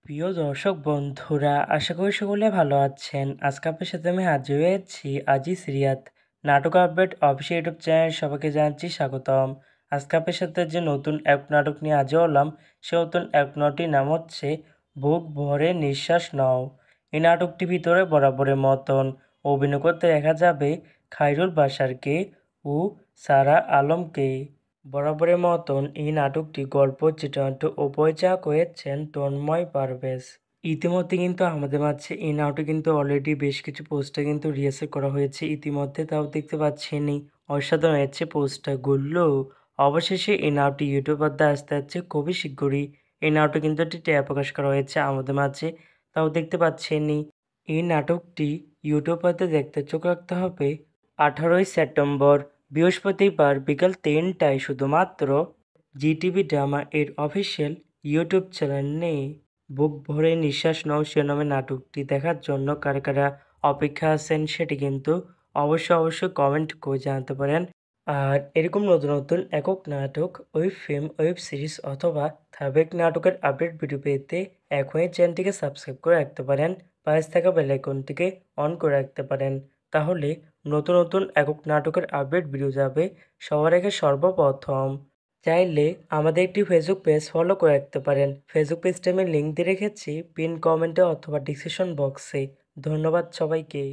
প্রিয় দর্শক বন্ধুরা, আশা করি সকলে ভালো আছেন। আজকে আপনার সাথে আমি হাজির হয়েছি আজিজ রিয়াদ নাটক আপডেট অফিসিয়াল ইউটিউব চ্যানেল। সবাইকে জানাচ্ছি স্বাগতম। আজকে আপনার সাথে যে নতুন এক নাটক নিয়ে হাজির হলাম, সে নতুন এক নাটকটির নাম হচ্ছে বুক ভরে নিঃশ্বাস নাও। এই নাটকটির ভিতরে বরাবরের মতন অভিনয় করতে দেখা যাবে খায়রুল বাশারকে ও সারা আলমকে। বরাবরের মতন এই নাটকটি গল্প চিত্রনাট্য ও পরিচালক হয়েছেন তন্ময় পারভেজ। ইতিমধ্যে কিন্তু আমাদের মাঝে এই নাটকে কিন্তু অলরেডি বেশ কিছু পোস্টার কিন্তু রিহার্সাল করা হয়েছে ইতিমধ্যে, তাও দেখতে পাচ্ছেনই অসাধারণ হয়েছে পোস্টারগুলো। অবশেষে এই নাটকটি ইউটিউব পর্দায় আসতে যাচ্ছে খুবই শীঘ্রই। এই নাটকে কিন্তু একটি ট্রেলার প্রকাশ করা হয়েছে আমাদের মাঝে, তাও দেখতে পাচ্ছেনই। এই নাটকটি ইউটিউব পর্দায় দেখতে চোখ রাখতে হবে 18ই সেপ্টেম্বর বৃহস্পতিবার বিকাল 3টায় শুধুমাত্র জিটিভি ড্রামা এর অফিসিয়াল ইউটিউব চ্যানেলে। বুক ভরে নিঃশ্বাস নাও শিরোনামে নাটকটি দেখার জন্য কারা কারা অপেক্ষা আছেন সেটি কিন্তু অবশ্যই কমেন্ট করে জানাতে পারেন। আর এরকম নতুন নতুন একক নাটক, ওয়েব ফিল্ম, ওয়েব সিরিজ অথবা ধারাবাহিক নাটকের আপডেট ভিডিও পেতে এখনই চ্যানেলটিকে সাবস্ক্রাইব করে রাখতে পারেন, পাশে থাকা বেল আইকনটিকে অন করে রাখতে পারেন। তাহলে নতুন নতুন একক নাটকের আপডেট ভিডিও যাবে সবার আগে সর্বপ্রথম। চাইলে আমাদের একটি ফেসবুক পেজ ফলো করে রাখতে পারেন। ফেসবুক পেজটা আমি লিঙ্ক দিয়ে রেখেছি পিন কমেন্টে অথবা ডিসক্রিপশন বক্সে। ধন্যবাদ সবাইকে।